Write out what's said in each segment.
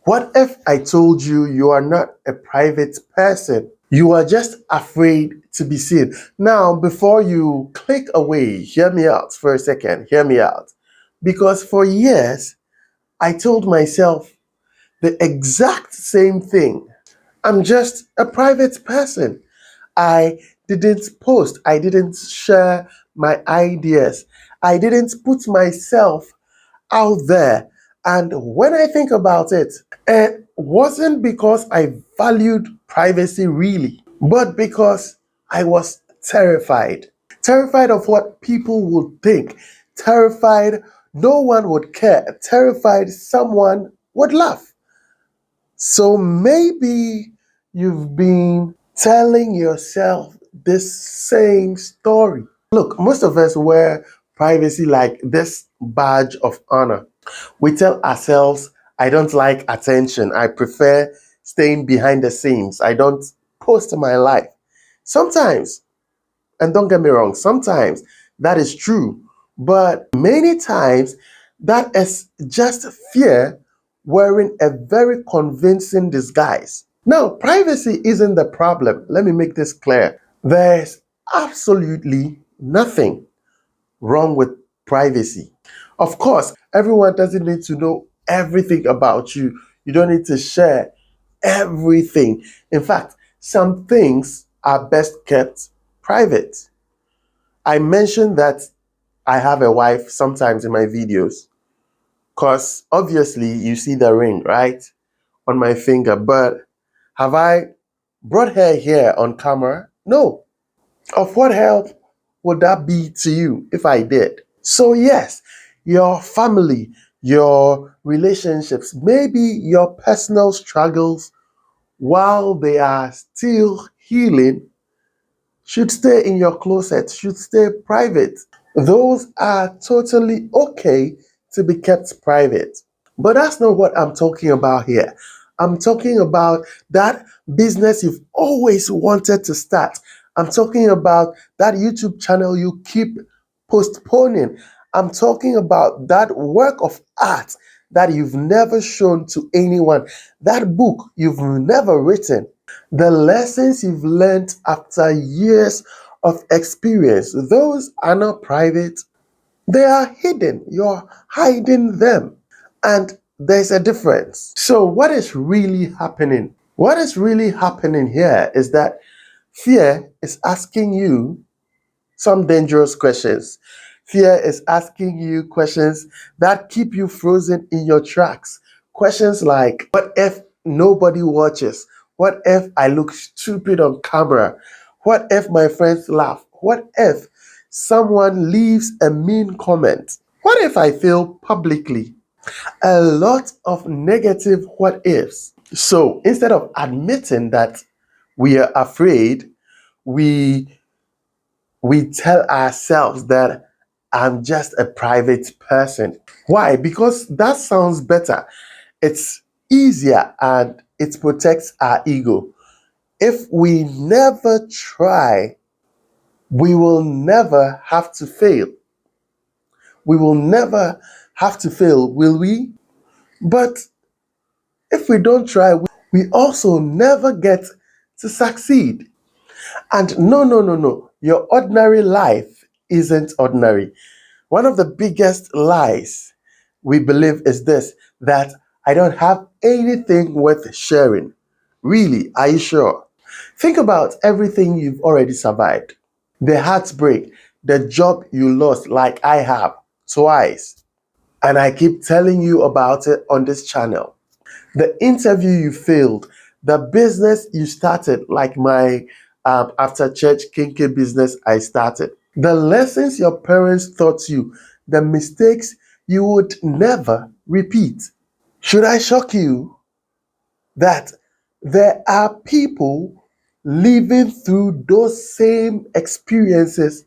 What if I told you you are not a private person? You are just afraid to be seen. Now, before you click away, hear me out for a second. Hear me out. Because for years, I told myself the exact same thing. I'm just a private person. I didn't post. I didn't share my ideas. I didn't put myself out there. And when I think about it, it wasn't because I valued privacy really, but because I was terrified. Terrified of what people would think, terrified no one would care, terrified someone would laugh. So maybe you've been telling yourself this same story. Look, most of us wear privacy like this badge of honor. We tell ourselves, I don't like attention. I prefer staying behind the scenes. I don't post my life. Sometimes, and don't get me wrong, sometimes that is true. But many times, that is just fear wearing a very convincing disguise. Now, privacy isn't the problem. Let me make this clear. There's absolutely nothing wrong with privacy. Of course, everyone doesn't need to know everything about you. You don't need to share everything. In fact, some things are best kept private. I mentioned that I have a wife sometimes in my videos because obviously you see the ring, right? On my finger. But have I brought her here on camera? No. Of what help would that be to you if I did? So, yes, your family, your relationships, maybe your personal struggles while they are still healing should stay in your closet, should stay private. Those are totally okay to be kept private. But that's not what I'm talking about here. I'm talking about that business you've always wanted to start. I'm talking about that YouTube channel you keep postponing. I'm talking about that work of art that you've never shown to anyone, that book you've never written, the lessons you've learned after years of experience. Those are not private, they are hidden. You're hiding them. And there's a difference. So, what is really happening? What is really happening here is that fear is asking you some dangerous questions. Fear is asking you questions that keep you frozen in your tracks. Questions like, what if nobody watches? What if I look stupid on camera? What if my friends laugh? What if someone leaves a mean comment? What if I fail publicly? A lot of negative what ifs. So instead of admitting that we are afraid, we we tell ourselves that I'm just a private person. Why? Because that sounds better. It's easier and it protects our ego. If we never try, we will never have to fail. We will never have to fail, will we? But if we don't try, we also never get to succeed. And no, no, no, no. Your ordinary life isn't ordinary. One of the biggest lies we believe is this, that I don't have anything worth sharing. Really, are you sure? Think about everything you've already survived. The heartbreak, the job you lost, like I have twice. And I keep telling you about it on this channel. The interview you failed, the business you started, like my after church kinky business I started, the lessons your parents taught you, the mistakes you would never repeat. Should I shock you that there are people living through those same experiences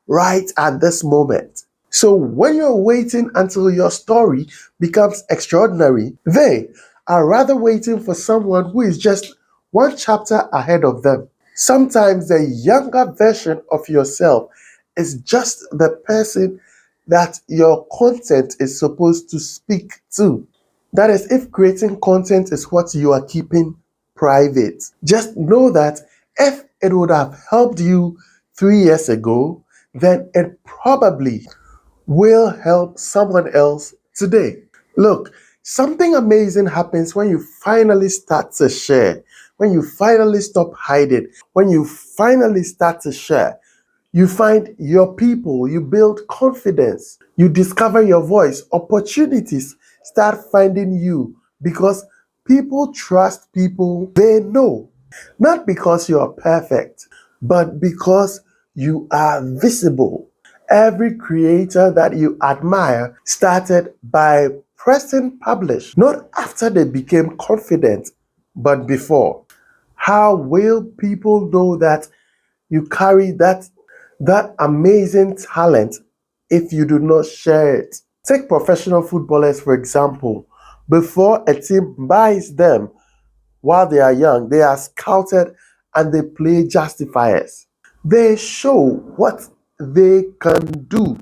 right at this moment? So when you're waiting until your story becomes extraordinary, they are rather waiting for someone who is just one chapter ahead of them. Sometimes the younger version of yourself is just the person that your content is supposed to speak to. That is, if creating content is what you are keeping private, just know that if it would have helped you 3 years ago, then it probably will help someone else today. Look, something amazing happens when you finally start to share, when you finally stop hiding, when you finally start to share. You find your people, you build confidence, you discover your voice, opportunities start finding you because people trust people they know. Not because you are perfect, but because you are visible. Every creator that you admire started by pressing publish, not after they became confident, but before. How will people know that you carry that amazing talent if you do not share it? Take professional footballers, for example. Before a team buys them while they are young, they are scouted and they play justifiers. They show what they can do.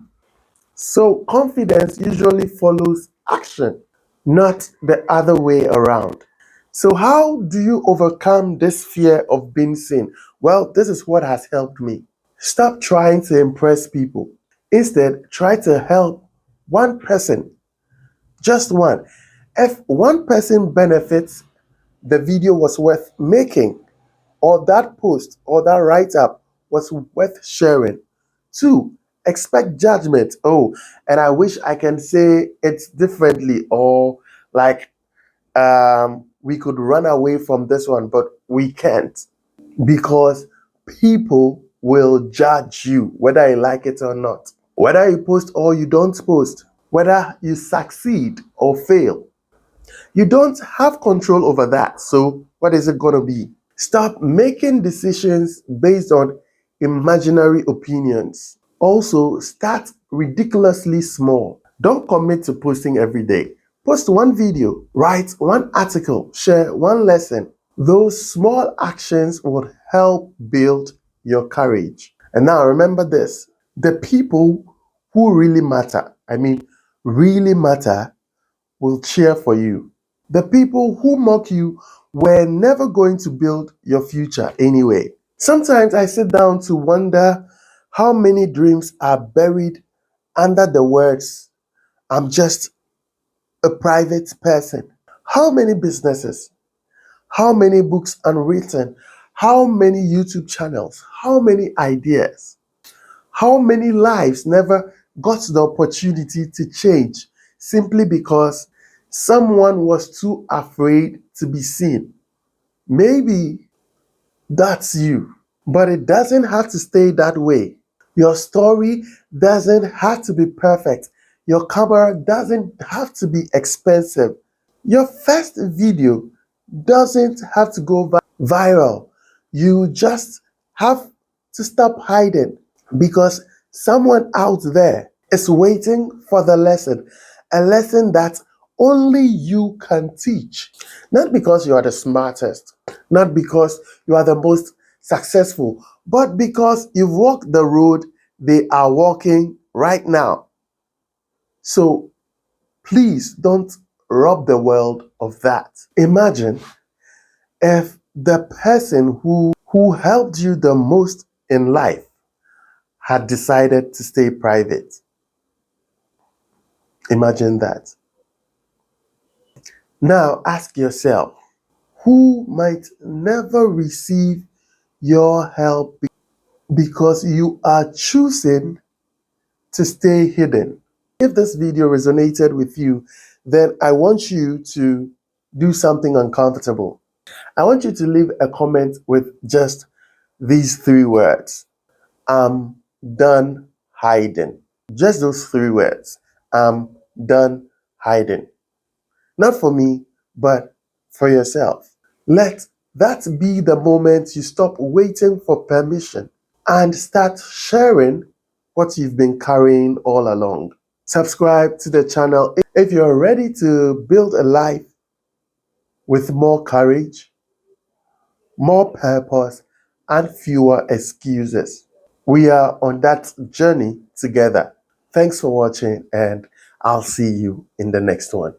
So confidence usually follows action, not the other way around. So, how do you overcome this fear of being seen? Well, this is what has helped me. Stop trying to impress people. Instead, try to help one person, just one. If one person benefits, the video was worth making, or that post or that write up was worth sharing. Two, expect judgment. Oh, and I wish I can say it differently, or like we could run away from this one, but we can't because people will judge you whether you like it or not. Whether you post or you don't post, whether you succeed or fail, you don't have control over that. So, what is it going to be? Stop making decisions based on imaginary opinions. Also, start ridiculously small. Don't commit to posting every day. Post one video, write one article, share one lesson. Those small actions will help build your courage. And now remember this, the people who really matter, really matter, will cheer for you. The people who mock you were never going to build your future anyway. Sometimes I sit down to wonder how many dreams are buried under the words, I'm just a private person. How many businesses, how many books unwritten, how many YouTube channels, how many ideas, how many lives never got the opportunity to change simply because someone was too afraid to be seen? Maybe that's you, but it doesn't have to stay that way. Your story doesn't have to be perfect. Your camera doesn't have to be expensive. Your first video doesn't have to go viral. You just have to stop hiding because someone out there is waiting for the lesson, a lesson that only you can teach. Not because you are the smartest, not because you are the most successful, but because you've walked the road they are walking right now. So please don't rob the world of that. Imagine if the person who helped you the most in life had decided to stay private. Imagine that. Now ask yourself, who might never receive your help because you are choosing to stay hidden? If this video resonated with you, then I want you to do something uncomfortable. I want you to leave a comment with just these 3 words. I'm done hiding. Just those 3 words. I'm done hiding. Not for me, but for yourself. Let that be the moment you stop waiting for permission and start sharing what you've been carrying all along. Subscribe to the channel if you're ready to build a life with more courage, more purpose, and fewer excuses. We are on that journey together. Thanks for watching, and I'll see you in the next one.